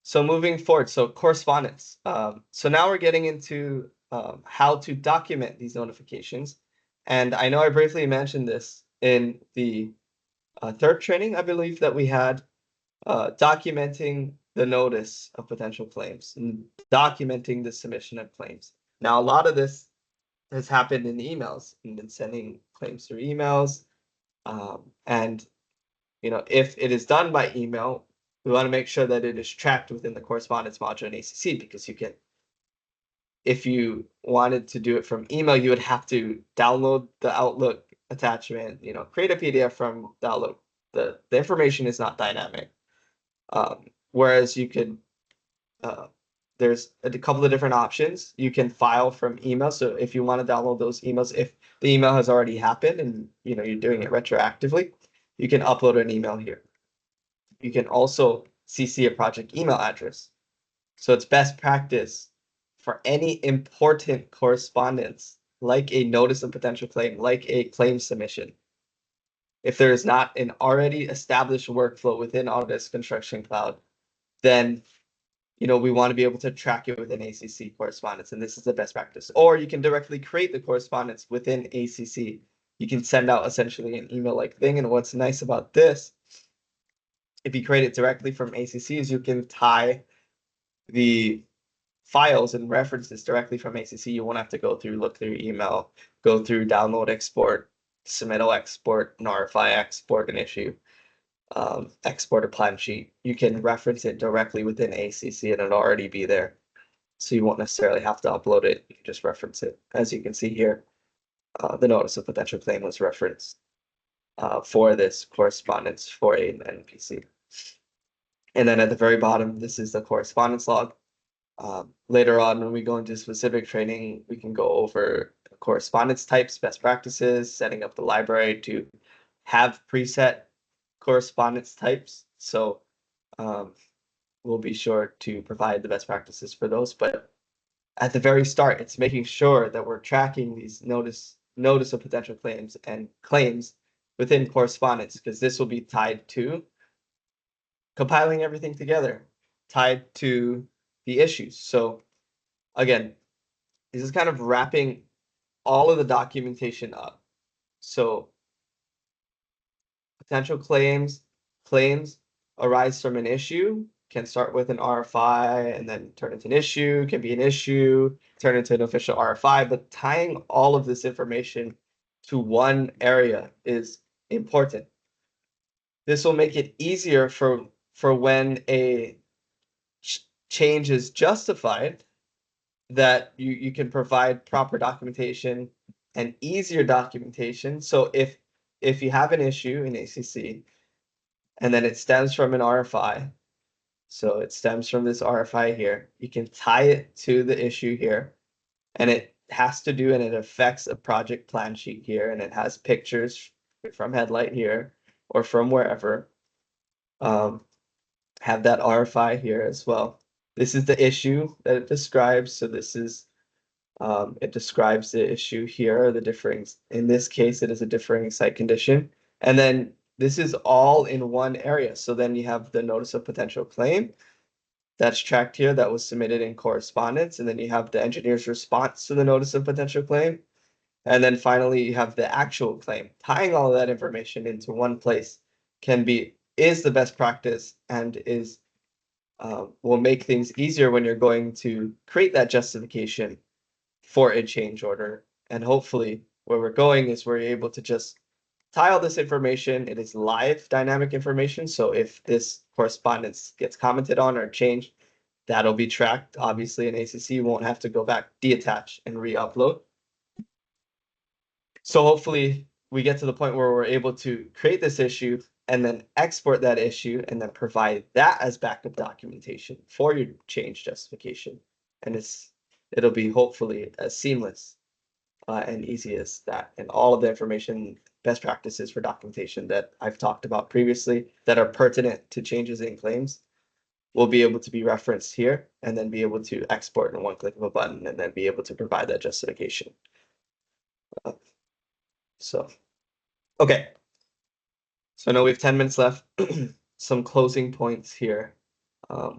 so moving forward, so correspondence. So now we're getting into how to document these notifications. And I know I briefly mentioned this in the third training, I believe, that we had, documenting the notice of potential claims and documenting the submission of claims. Now, a lot of this has happened in emails and been sending claims through emails. And if it is done by email, we want to make sure that it is tracked within the correspondence module in ACC, because if you wanted to do it from email, you would have to download the Outlook attachment, create a PDF from the Outlook. The information is not dynamic. Whereas you could, there's a couple of different options. You can file from email. So if you want to download those emails, if the email has already happened and you're doing it retroactively, you can upload an email here. You can also CC a project email address. So it's best practice for any important correspondence, like a notice of potential claim, like a claim submission. If there is not an already established workflow within Autodesk Construction Cloud, then we want to be able to track it within ACC correspondence, and this is the best practice. Or you can directly create the correspondence within ACC. You can send out essentially an email-like thing, and what's nice about this, if you create it directly from ACC, is you can tie the files and references directly from ACC. You won't have to go through, look through email, go through download, export, submittal, export, an RFI, export an issue, export a plan sheet. You can reference it directly within ACC and it'll already be there. So you won't necessarily have to upload it. You can just reference it. As you can see here, the notice of potential claim was referenced for this correspondence for an NPC. And then at the very bottom, this is the correspondence log. Later on, when we go into specific training, we can go over correspondence types, best practices, setting up the library to have preset correspondence types. So we'll be sure to provide the best practices for those. But at the very start, it's making sure that we're tracking these notice of potential claims and claims within correspondence, because this will be tied to compiling everything together, tied to the issues. So again, this is kind of wrapping all of the documentation up. So potential claims arise from an issue, can start with an RFI and then turn into an issue, can be an issue, turn into an official RFI, but tying all of this information to one area is important. This will make it easier for when a change is justified, that you can provide proper documentation and easier documentation. So if you have an issue in ACC and then it stems from an RFI, so it stems from this RFI here, you can tie it to the issue here, and it has to do, and it affects a project plan sheet here, and it has pictures from Headlight here or from wherever. Have that RFI here as well. This is the issue that it describes. So this is, it describes the issue here, the differing, in this case, it is a differing site condition. And then this is all in one area. So then you have the notice of potential claim that's tracked here, that was submitted in correspondence. And then you have the engineer's response to the notice of potential claim. And then finally, you have the actual claim. Tying all of that information into one place is the best practice, and will make things easier when you're going to create that justification for a change order. And hopefully where we're going is we're able to just tie all this information. It is live dynamic information. So if this correspondence gets commented on or changed, that'll be tracked. Obviously in ACC, you won't have to go back, deattach, and re-upload. So hopefully we get to the point where we're able to create this issue and then export that issue and then provide that as backup documentation for your change justification. And it's it'll be hopefully as seamless and easy as that. And all of the information, best practices for documentation that I've talked about previously that are pertinent to changes in claims will be able to be referenced here and then be able to export in one click of a button and then be able to provide that justification. So, okay. So I know we have 10 minutes left. Some closing points here.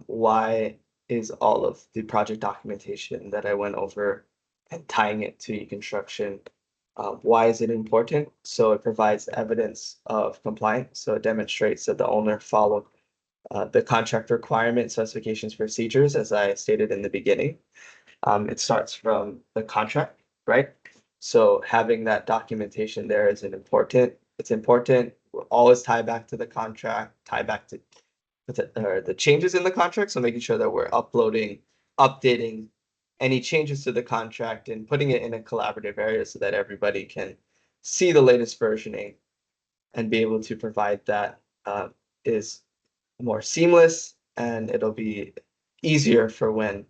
Why is all of the project documentation that I went over and tying it to e-construction, why is it important? So it provides evidence of compliance. So it demonstrates that the owner followed the contract requirement specifications procedures, as I stated in the beginning. It starts from the contract, right? So having that documentation there is important. It's important. We'll always tie back to the contract, tie back to the changes in the contract. So making sure that we're uploading, updating any changes to the contract and putting it in a collaborative area so that everybody can see the latest versioning and be able to provide that is more seamless, and it'll be easier for when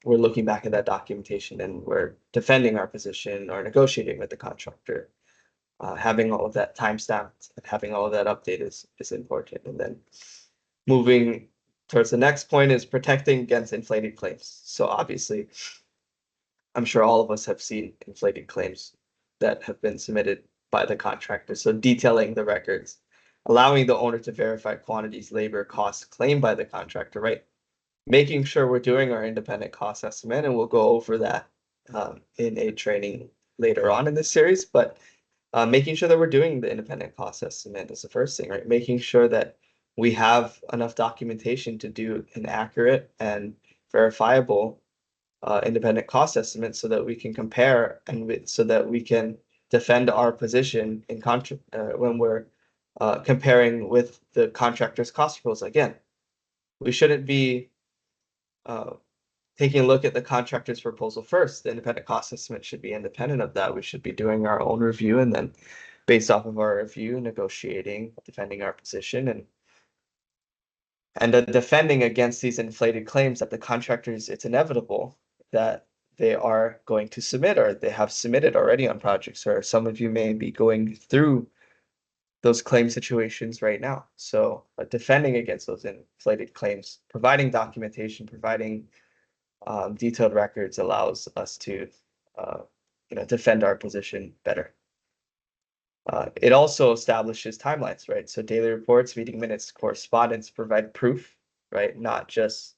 we're looking back at that documentation and we're defending our position or negotiating with the contractor. Having all of that timestamped and having all of that update is important. And then moving towards the next point is protecting against inflated claims. So obviously, I'm sure all of us have seen inflated claims that have been submitted by the contractor. So detailing the records, allowing the owner to verify quantities, labor, costs claimed by the contractor, right? Making sure we're doing our independent cost estimate, and we'll go over that in a training later on in this series, but making sure that we're doing the independent cost estimate is the first thing, right? Making sure that we have enough documentation to do an accurate and verifiable independent cost estimate so that we can compare and so that we can defend our position in when we're comparing with the contractor's cost proposal. Again, we shouldn't be taking a look at the contractor's proposal first. The independent cost estimate should be independent of that. We should be doing our own review and then based off of our review, negotiating, defending our position and defending against these inflated claims that the contractors, it's inevitable that they are going to submit or they have submitted already on projects, or some of you may be going through those claim situations right now. So defending against those inflated claims, providing documentation, providing detailed records allows us to defend our position better. It also establishes timelines, right? So daily reports, meeting minutes, correspondence provide proof, right? Not just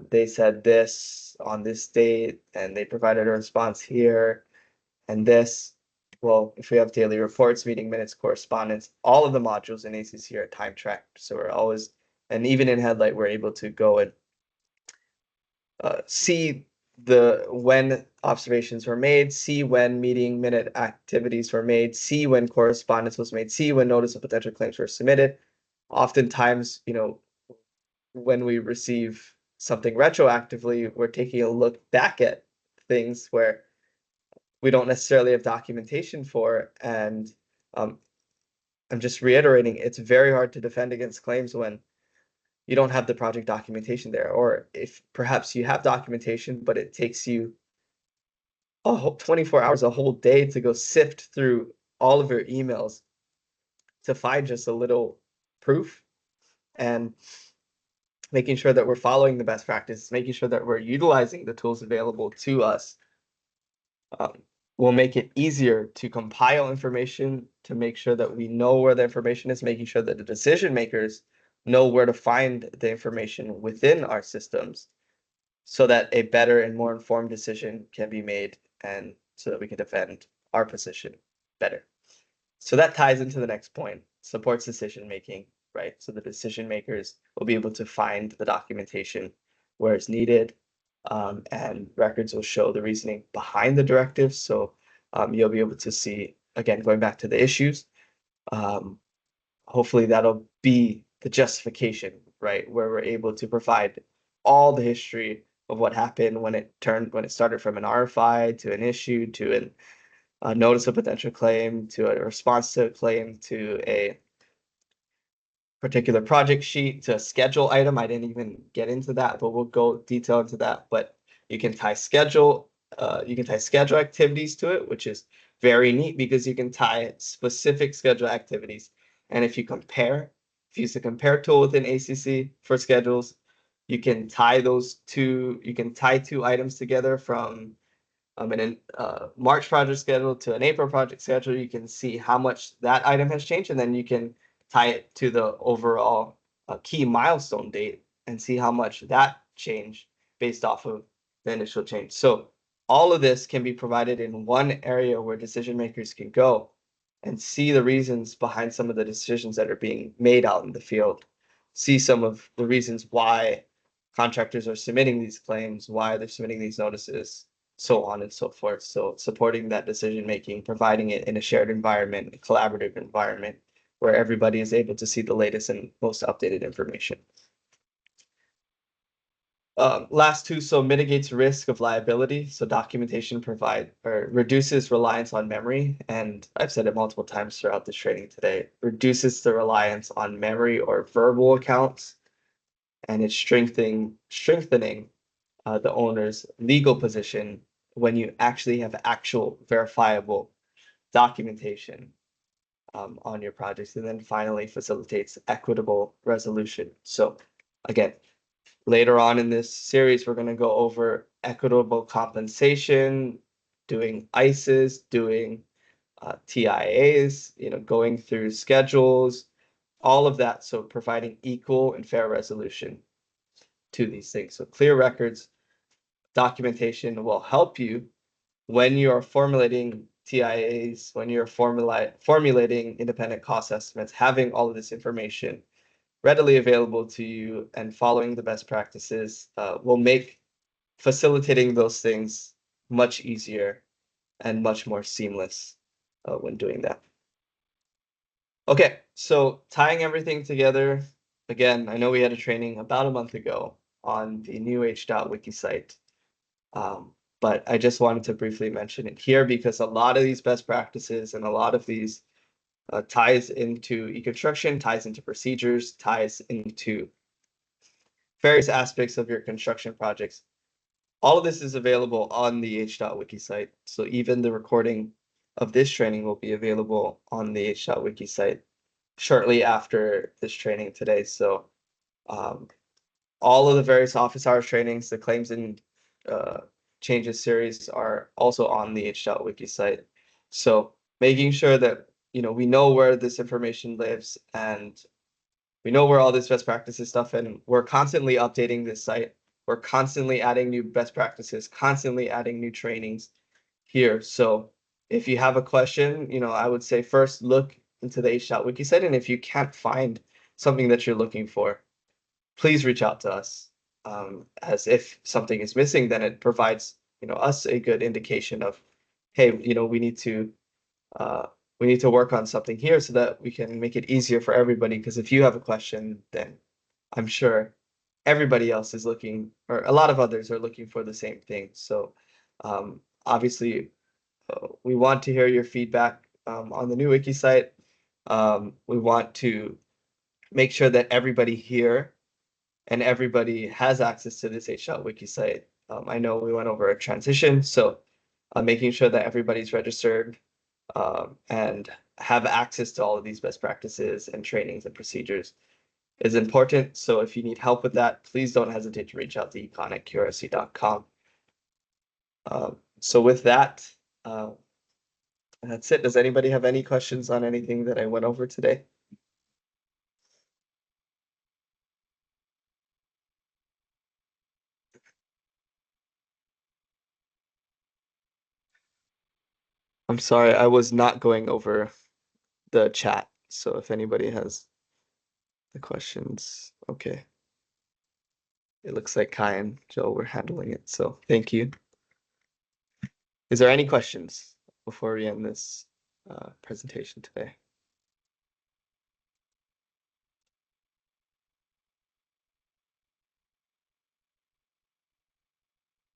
they said this on this date and they provided a response here and this. Well, if we have daily reports, meeting minutes, correspondence, all of the modules in ACC are time tracked. So we're always, and even in Headlight, we're able to go and see when observations were made, see when meeting minute activities were made, see when correspondence was made, see when notice of potential claims were submitted. Oftentimes, when we receive something retroactively, we're taking a look back at things where we don't necessarily have documentation for. And I'm just reiterating, it's very hard to defend against claims when you don't have the project documentation there, or if perhaps you have documentation, but it takes you 24 hours, a whole day to go sift through all of your emails to find just a little proof, and making sure that we're following the best practice, making sure that we're utilizing the tools available to us will make it easier to compile information, to make sure that we know where the information is, making sure that the decision makers know where to find the information within our systems so that a better and more informed decision can be made and so that we can defend our position better. So that ties into the next point, supports decision making, right? So the decision makers will be able to find the documentation where it's needed, and records will show the reasoning behind the directives. So you'll be able to see, again, going back to the issues, hopefully that'll be the justification, right? Where we're able to provide all the history of what happened when it started from an RFI to an issue to a notice of potential claim to a response to a claim to a particular project sheet to a schedule item. I didn't even get into that, but we'll go detail into that. But You can tie schedule activities to it, which is very neat because you can tie specific schedule activities. And if you use the compare tool within ACC for schedules, you can tie two items together from an March project schedule to an April project schedule. You can see how much that item has changed, and then you can tie it to the overall key milestone date and see how much that changed based off of the initial change. So all of this can be provided in one area where decision makers can go and see the reasons behind some of the decisions that are being made out in the field, see some of the reasons why contractors are submitting these claims, why they're submitting these notices, so on and so forth. So supporting that decision making, providing it in a shared environment, a collaborative environment where everybody is able to see the latest and most updated information. Last two, so mitigates risk of liability. So documentation reduces reliance on memory. And I've said it multiple times throughout this training today, reduces the reliance on memory or verbal accounts. And it's strengthening the owner's legal position when you actually have actual verifiable documentation on your projects. And then finally facilitates equitable resolution. So again, later on in this series, we're going to go over equitable compensation, doing ICEs, doing TIAs, going through schedules, all of that. So providing equal and fair resolution to these things. So clear records, documentation will help you when you are formulating TIAs, when you're formulating independent cost estimates, having all of this information readily available to you and following the best practices will make facilitating those things much easier and much more seamless when doing that. Okay, so tying everything together, again, I know we had a training about a month ago on the new H.wiki site, but I just wanted to briefly mention it here because a lot of these best practices and a lot of these ties into e-construction, ties into procedures, ties into various aspects of your construction projects. All of this is available on the H.wiki site. So even the recording of this training will be available on the H.wiki site shortly after this training today. So all of the various office hours trainings, the claims and changes series are also on the H.wiki site. So making sure that we know where this information lives and we know where all this best practices stuff, and we're constantly updating this site. We're constantly adding new best practices, constantly adding new trainings here. So if you have a question, I would say first look into the H.wiki site, and if you can't find something that you're looking for, please reach out to us. As if something is missing, then it provides us a good indication of, hey, we need to work on something here so that we can make it easier for everybody. Because if you have a question, then I'm sure everybody else is looking, or a lot of others are looking for the same thing. So obviously, we want to hear your feedback on the new wiki site. We want to make sure that everybody here and everybody has access to this H.wiki site. I know we went over a transition, so making sure that everybody's registered and have access to all of these best practices and trainings and procedures is important. So if you need help with that, please don't hesitate to reach out to econ@qrc.com. So with that, that's it. Does anybody have any questions on anything that I went over today? I'm sorry, I was not going over the chat. So if anybody has the questions, okay. It looks like Kai and Joe were handling it, so thank you. Is there any questions before we end this presentation today?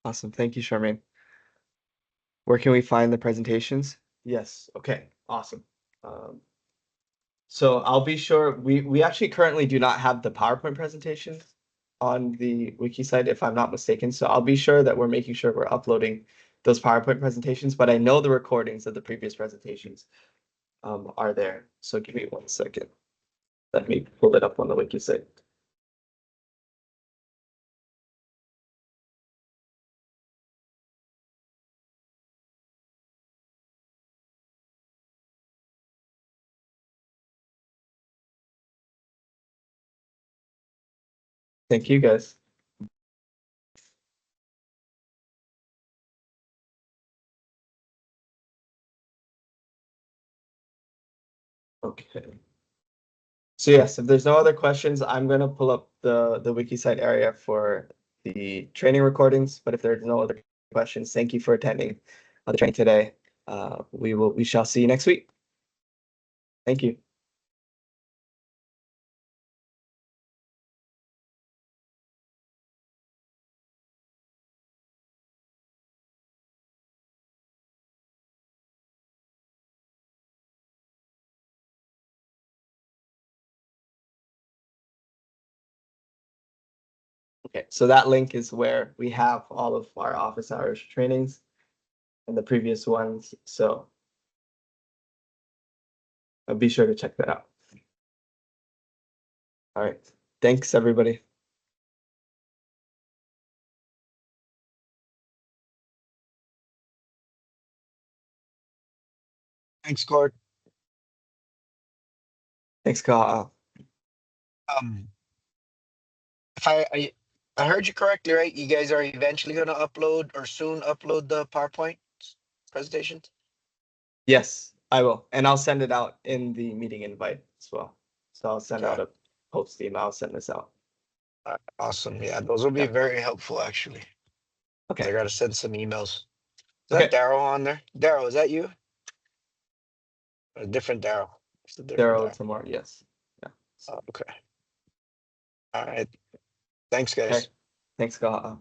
Awesome, thank you, Charmaine. Where can we find the presentations? Yes, okay, awesome. So I'll be sure, we actually currently do not have the PowerPoint presentations. on the wiki site, if I'm not mistaken. So I'll be sure that we're making sure we're uploading those PowerPoint presentations, but I know the recordings of the previous presentations are there. So give me 1 second. Let me pull it up on the wiki site. Thank you, guys. Okay. So yes, if there's no other questions, I'm gonna pull up the wiki site area for the training recordings. But if there's no other questions, thank you for attending the training today. We shall see you next week. Thank you. Okay, so that link is where we have all of our office hours trainings and the previous ones. So be sure to check that out. All right. Thanks, everybody. Thanks, Gord. Thanks, Ka'a. If I heard you correctly, right? You guys are eventually going to upload or soon upload the PowerPoint presentations? Yes, I will. And I'll send it out in the meeting invite as well. So I'll send out a post email. I'll send this out. Awesome. Yeah, those will be Yeah. very helpful, actually. I Okay. got to send some emails. Is Okay. that Daryl on there? Daryl, is that you? A different Daryl. It's a different Daryl Daryl. tomorrow. Yes. Yeah. Okay. All right. Thanks, Okay. guys. Thanks, Ka'a.